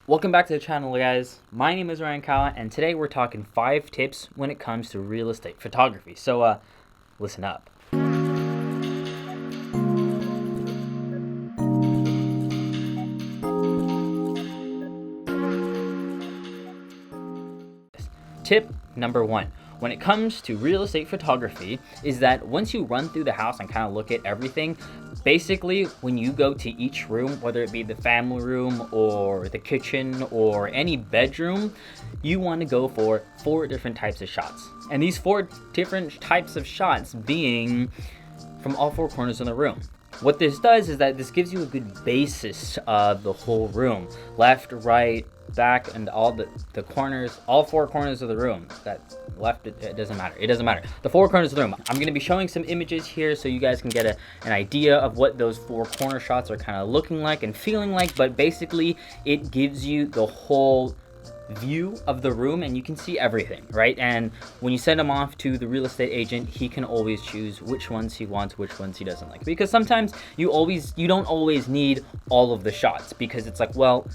Welcome back to the channel, guys. My name is Ryan Kawa, and today we're talking 5 tips when it comes to real estate photography. So, listen up. Tip number 1. When it comes to real estate photography is that once you run through the house and kind of look at everything, basically when you go to each room, whether it be the family room or the kitchen or any bedroom, you want to go for 4 different types of shots. And these 4 different types of shots being from all 4 corners of the room. What this does is that this gives you a good basis of the whole room. Left, right, back, and all the corners, all 4 corners of the room. That left, it doesn't matter. It doesn't matter. The 4 corners of the room. I'm going to be showing some images here so you guys can get an idea of what those 4 corner shots are kind of looking like and feeling like. But basically, it gives you the whole view of the room and you can see everything, right? And when you send them off to the real estate agent, he can always choose which ones he wants, which ones he doesn't like, because sometimes you don't always need all of the shots, because it's like, well,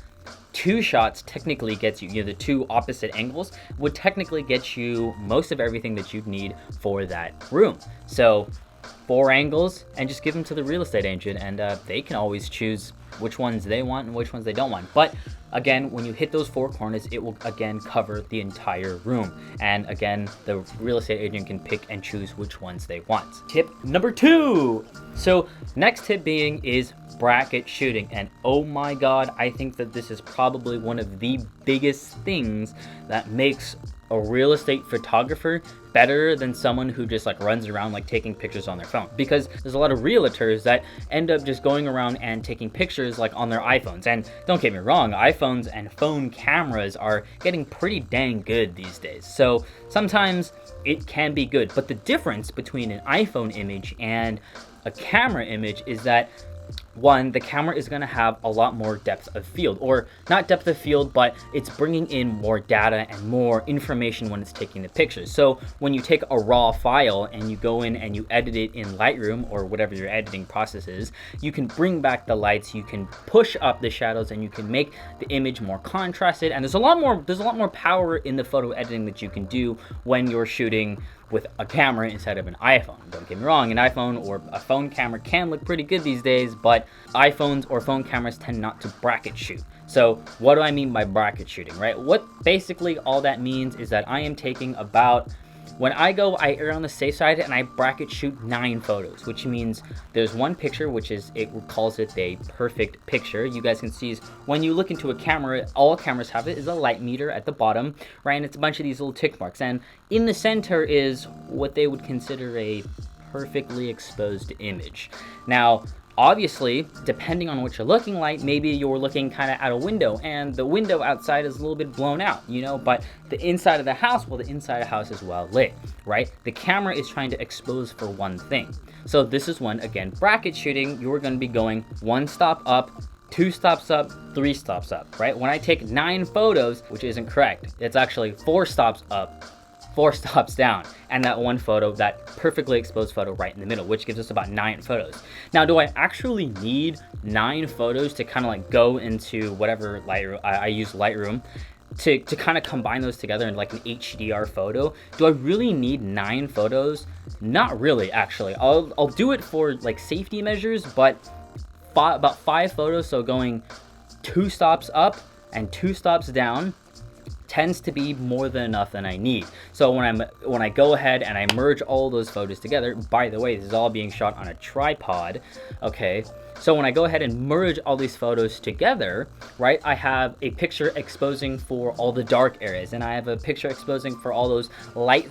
2 shots technically gets you, the 2 opposite angles would technically get you most of everything that you'd need for that room. So 4 angles, and just give them to the real estate agent, and they can always choose which ones they want and which ones they don't want. But again, when you hit those 4 corners, it will again cover the entire room. And again, the real estate agent can pick and choose which ones they want. Tip number 2. So next tip being is bracket shooting. And oh my God, I think that this is probably one of the biggest things that makes a real estate photographer better than someone who just like runs around like taking pictures on their phone, because there's a lot of realtors that end up just going around and taking pictures like on their iPhones. And don't get me wrong, iPhones and phone cameras are getting pretty dang good these days, so sometimes it can be good. But the difference between an iPhone image and a camera image is that, one, the camera is going to have a lot more depth of field, or not depth of field, but it's bringing in more data and more information when it's taking the pictures. So when you take a raw file and you go in and you edit it in Lightroom or whatever your editing process is, you can bring back the lights, you can push up the shadows, and you can make the image more contrasted. And there's a lot more power in the photo editing that you can do when you're shooting with a camera instead of an iPhone. Don't get me wrong, an iPhone or a phone camera can look pretty good these days, but iPhones or phone cameras tend not to bracket shoot. So what do I mean by bracket shooting, right? What basically all that means is that I am taking about, when I err on the safe side and I bracket shoot 9 photos, which means there's one picture, which is, it calls it a perfect picture. You guys can see when you look into a camera, all cameras have it, is a light meter at the bottom, right? And it's a bunch of these little tick marks. And in the center is what they would consider a perfectly exposed image. Now, obviously, depending on what you're looking like, maybe you're looking kind of out a window and the window outside is a little bit blown out, but the inside of the house, well, the inside of the house is well lit, right? The camera is trying to expose for one thing. So this is when, again, bracket shooting, you're going to be going 1 stop up, 2 stops up, 3 stops up, right? When I take 9 photos, which isn't correct, it's actually 4 stops up, 4 stops down, and that one photo, that perfectly exposed photo right in the middle, which gives us about 9 photos. Now, do I actually need 9 photos to kind of like go into whatever Lightroom, I use Lightroom, to kind of combine those together in like an HDR photo? Do I really need 9 photos? Not really, actually. I'll do it for like safety measures, but about 5 photos, so going 2 stops up and 2 stops down, tends to be more than enough than I need. So when I go ahead and I merge all those photos together, by the way, this is all being shot on a tripod, okay? So when I go ahead and merge all these photos together, right, I have a picture exposing for all the dark areas, and I have a picture exposing for all those light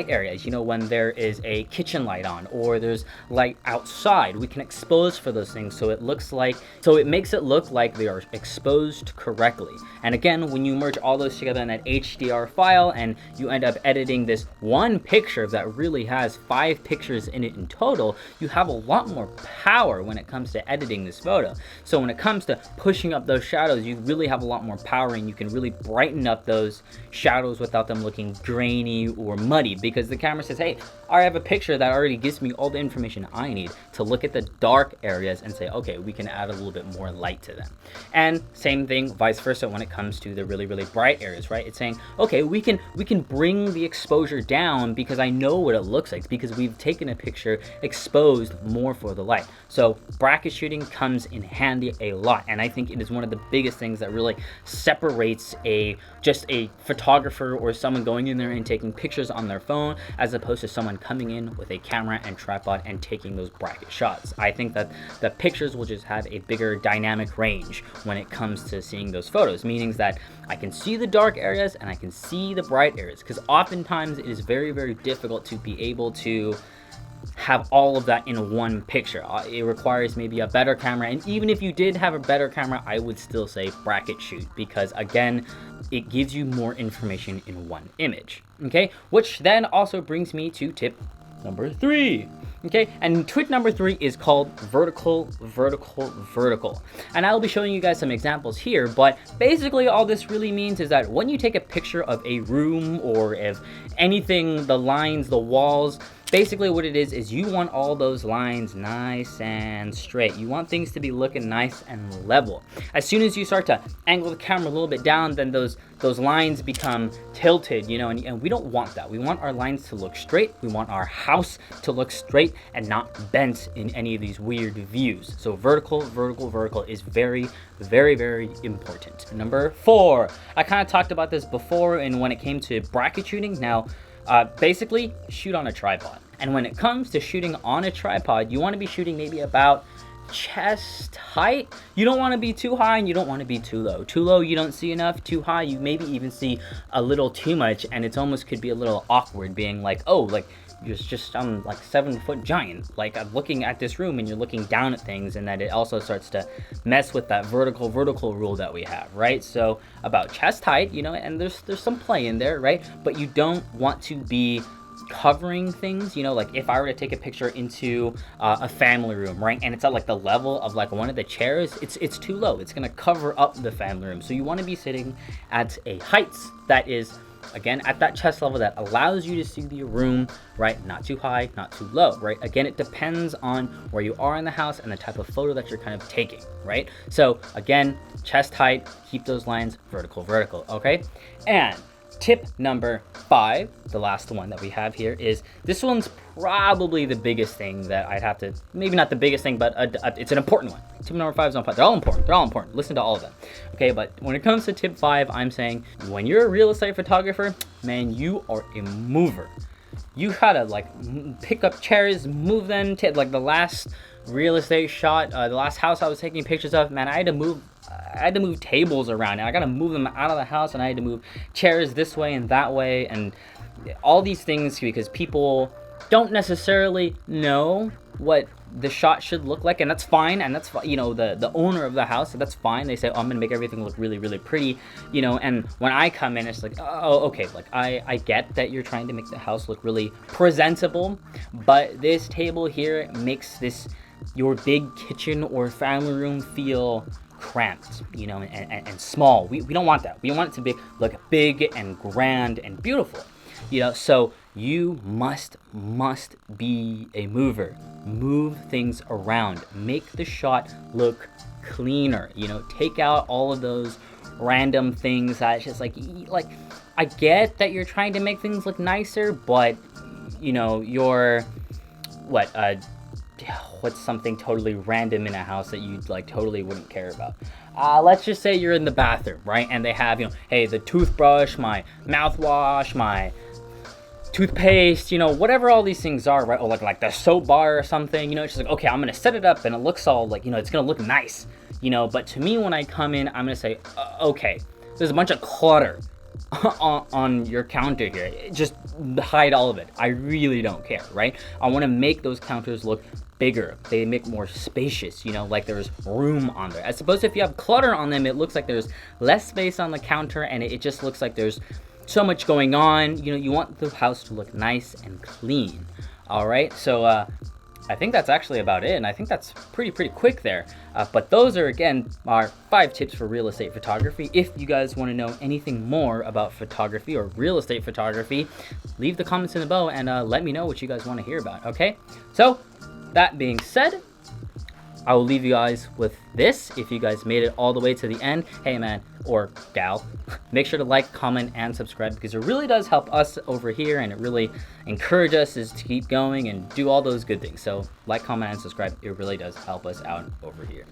areas, when there is a kitchen light on or there's light outside. We can expose for those things so it makes it look like they are exposed correctly. And again, when you merge all those together in that HDR file and you end up editing this one picture that really has 5 pictures in it in total, you have a lot more power when it comes to editing editing this photo. So when it comes to pushing up those shadows, you really have a lot more power, and you can really brighten up those shadows without them looking grainy or muddy, because the camera says, hey, I have a picture that already gives me all the information I need to look at the dark areas and say, okay, we can add a little bit more light to them. And same thing vice versa when it comes to the really, really bright areas, right? It's saying, okay, we can bring the exposure down because I know what it looks like, because we've taken a picture exposed more for the light. So bracket shooting comes in handy a lot, and I think it is one of the biggest things that really separates just a photographer or someone going in there and taking pictures on their phone, as opposed to someone coming in with a camera and tripod and taking those bracket shots. I think that the pictures will just have a bigger dynamic range when it comes to seeing those photos, meaning that I can see the dark areas and I can see the bright areas, because oftentimes it is very, very difficult to be able to have all of that in one picture. It requires maybe a better camera, and even if you did have a better camera, I would still say bracket shoot, because again, it gives you more information in one image. Okay, which then also brings me to tip number 3. Okay, and tip number 3 is called vertical. And I'll be showing you guys some examples here, but basically all this really means is that when you take a picture of a room or if anything, the lines, the walls, basically what it is you want all those lines nice and straight. You want things to be looking nice and level. As soon as you start to angle the camera a little bit down, then those lines become tilted, you know, and we don't want that. We want our lines to look straight. We want our house to look straight and not bent in any of these weird views. So vertical is very, very, very important. Number 4, I kind of talked about this before, and when it came to bracket shooting. Now, basically shoot on a tripod. And when it comes to shooting on a tripod, you want to be shooting maybe about chest height. You don't want to be too high and you don't want to be too low. Too low, you don't see enough. Too high, you maybe even see a little too much, and it's almost could be a little awkward, being like, oh, like you're just like 7-foot giant. Like I'm looking at this room and you're looking down at things, and that it also starts to mess with that vertical rule that we have, right? So about chest height, you know, and there's some play in there, right? But you don't want to be covering things, you know, like if I were to take a picture into a family room, right, and it's at like the level of like one of the chairs, it's too low. It's gonna cover up the family room. So you want to be sitting at a height that is, again, at that chest level that allows you to see the room, right? Not too high, not too low, right? Again, it depends on where you are in the house and the type of photo that you're kind of taking, right? So again, chest height, keep those lines vertical, okay? And tip number 5, the last one that we have here, is this one's probably the biggest thing that I'd have to, maybe not the biggest thing, but it's an important one. Tip number 5 is important. They're all important. Listen to all of them. Okay, but when it comes to tip 5, I'm saying when you're a real estate photographer, man, you are a mover. You gotta like pick up chairs, move them to like the last real estate shot, the last house I was taking pictures of, man, I had to move tables around, and I gotta move them out of the house, and I had to move chairs this way and that way, and all these things, because people don't necessarily know what the shot should look like, and that's fine, and that's, you know, the owner of the house, so that's fine. They say, oh, I'm gonna make everything look really, really pretty, you know, and when I come in, it's like, oh, okay, like I get that you're trying to make the house look really presentable, but this table here makes your big kitchen or family room feel cramped, you know, and small. We don't want that. We want it to look big and grand and beautiful, you know. So you must be a mover. Move things around. Make the shot look cleaner, you know. Take out all of those random things that's just like I get that you're trying to make things look nicer, but you know, you're what's something totally random in a house that you like totally wouldn't care about? Let's just say you're in the bathroom, right? And they have, you know, hey, the toothbrush, my mouthwash, my toothpaste, you know, whatever all these things are, right? Or like the soap bar or something, you know. It's just like, okay, I'm gonna set it up and it looks all like, you know, it's gonna look nice, you know. But to me, when I come in, I'm gonna say, okay, there's a bunch of clutter on your counter here. Just hide all of it. I really don't care, right? I want to make those counters look bigger. They make more spacious, you know, like there's room on there. As opposed to if you have clutter on them, it looks like there's less space on the counter, and it just looks like there's so much going on. You know, you want the house to look nice and clean. All right, so I think that's actually about it, and I think that's pretty quick there. But those are, again, our 5 tips for real estate photography. If you guys want to know anything more about photography or real estate photography, leave the comments in below and let me know what you guys want to hear about, okay? So, that being said, I will leave you guys with this. If you guys made it all the way to the end, hey man, or gal, make sure to like, comment, and subscribe, because it really does help us over here, and it really encourages us to keep going and do all those good things. So like, comment, and subscribe. It really does help us out over here.